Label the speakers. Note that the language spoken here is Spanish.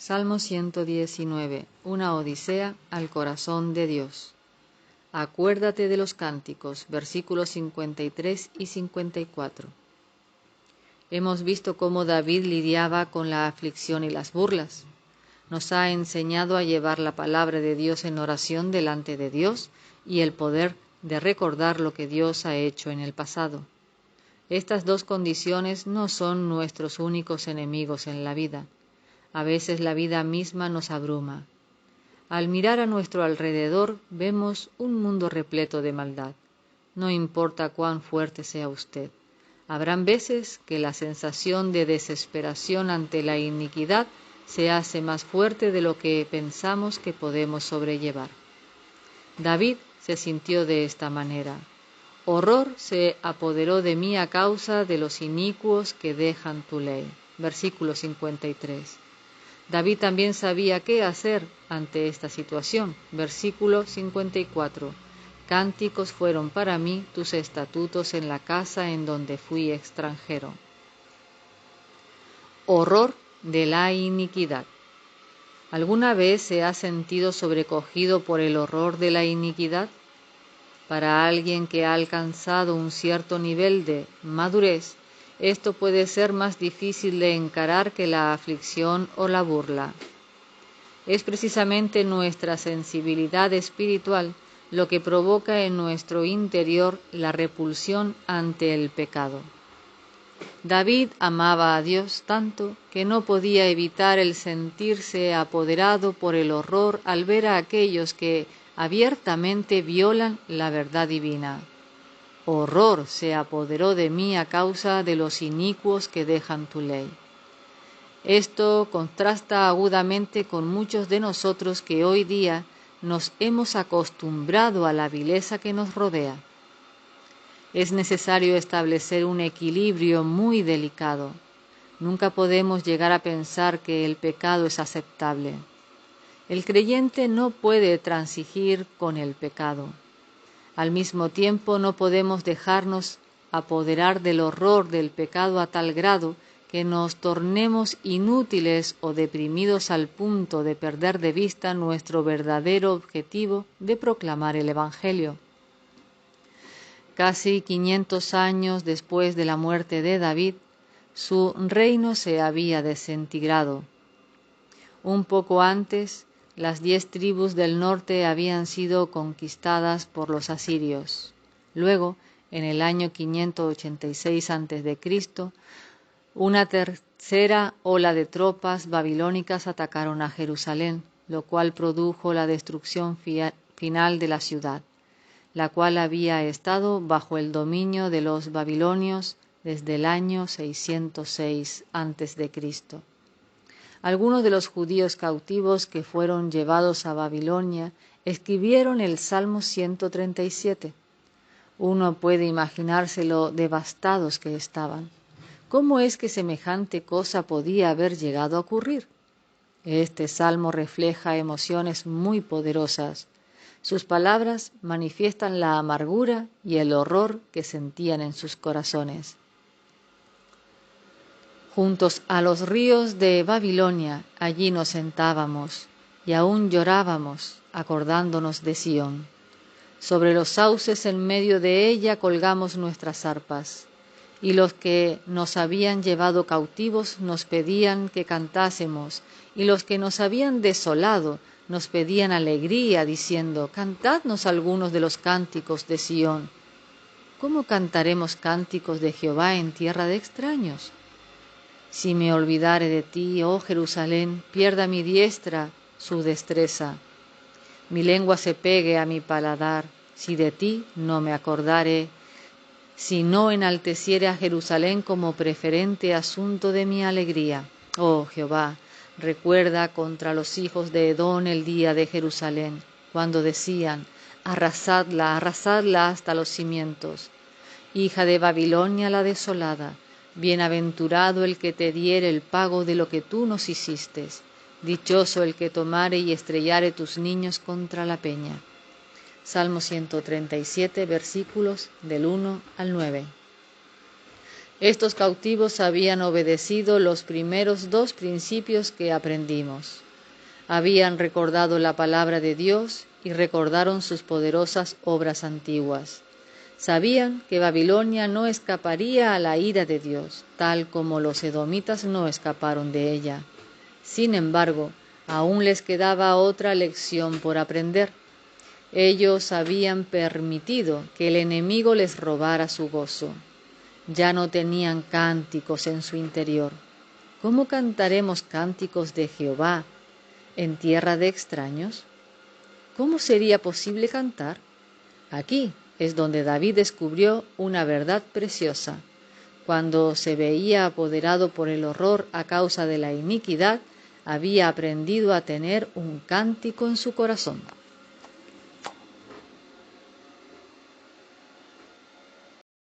Speaker 1: Salmo 119. Una odisea al corazón de Dios. Acuérdate de los cánticos, versículos 53 y 54. Hemos visto cómo David lidiaba con la aflicción y las burlas. Nos ha enseñado a llevar la palabra de Dios en oración delante de Dios y el poder de recordar lo que Dios ha hecho en el pasado. Estas dos condiciones no son nuestros únicos enemigos en la vida. A veces la vida misma nos abruma. Al mirar a nuestro alrededor vemos un mundo repleto de maldad. No importa cuán fuerte sea usted. Habrán veces que la sensación de desesperación ante la iniquidad se hace más fuerte de lo que pensamos que podemos sobrellevar. David se sintió de esta manera. Horror se apoderó de mí a causa de los inicuos que dejan tu ley. Versículo 53. David también sabía qué hacer ante esta situación. Versículo 54. Cánticos fueron para mí tus estatutos en la casa en donde fui extranjero. Horror de la iniquidad. ¿Alguna vez se ha sentido sobrecogido por el horror de la iniquidad? Para alguien que ha alcanzado un cierto nivel de madurez, esto puede ser más difícil de encarar que la aflicción o la burla. Es precisamente nuestra sensibilidad espiritual lo que provoca en nuestro interior la repulsión ante el pecado. David amaba a Dios tanto que no podía evitar el sentirse apoderado por el horror al ver a aquellos que abiertamente violan la verdad divina. Horror se apoderó de mí a causa de los inicuos que dejan tu ley. Esto contrasta agudamente con muchos de nosotros que hoy día nos hemos acostumbrado a la vileza que nos rodea. Es necesario establecer un equilibrio muy delicado. Nunca podemos llegar a pensar que el pecado es aceptable. El creyente no puede transigir con el pecado. Al mismo tiempo no podemos dejarnos apoderar del horror del pecado a tal grado que nos tornemos inútiles o deprimidos al punto de perder de vista nuestro verdadero objetivo de proclamar el Evangelio. Casi 500 años después de la muerte de David, su reino se había desintegrado. Un poco antes, las 10 tribus del norte habían sido conquistadas por los asirios. Luego, en el año 586 a.C., una tercera ola de tropas babilónicas atacaron a Jerusalén, lo cual produjo la destrucción final de la ciudad, la cual había estado bajo el dominio de los babilonios desde el año 606 a.C. Algunos de los judíos cautivos que fueron llevados a Babilonia escribieron el Salmo 137. Uno puede imaginarse lo devastados que estaban. ¿Cómo es que semejante cosa podía haber llegado a ocurrir? Este salmo refleja emociones muy poderosas. Sus palabras manifiestan la amargura y el horror que sentían en sus corazones. Juntos a los ríos de Babilonia, allí nos sentábamos, y aún llorábamos, acordándonos de Sión. Sobre los sauces en medio de ella colgamos nuestras arpas, y los que nos habían llevado cautivos nos pedían que cantásemos, y los que nos habían desolado nos pedían alegría, diciendo: cantadnos algunos de los cánticos de Sión. ¿Cómo cantaremos cánticos de Jehová en tierra de extraños? Si me olvidare de ti, oh Jerusalén, pierda mi diestra su destreza. Mi lengua se pegue a mi paladar, si de ti no me acordare, si no enalteciere a Jerusalén como preferente asunto de mi alegría. Oh Jehová, recuerda contra los hijos de Edom el día de Jerusalén, cuando decían: arrasadla, arrasadla hasta los cimientos. Hija de Babilonia la desolada, bienaventurado el que te diere el pago de lo que tú nos hiciste. Dichoso el que tomare y estrellare tus niños contra la peña. Salmo 137, versículos del 1 al 9. Estos cautivos habían obedecido los primeros 2 principios que aprendimos. Habían recordado la palabra de Dios y recordaron sus poderosas obras antiguas. Sabían que Babilonia no escaparía a la ira de Dios, tal como los edomitas no escaparon de ella. Sin embargo, aún les quedaba otra lección por aprender. Ellos habían permitido que el enemigo les robara su gozo. Ya no tenían cánticos en su interior. ¿Cómo cantaremos cánticos de Jehová en tierra de extraños? ¿Cómo sería posible cantar? Aquí es donde David descubrió una verdad preciosa. Cuando se veía apoderado por el horror a causa de la iniquidad, había aprendido a tener un cántico en su corazón.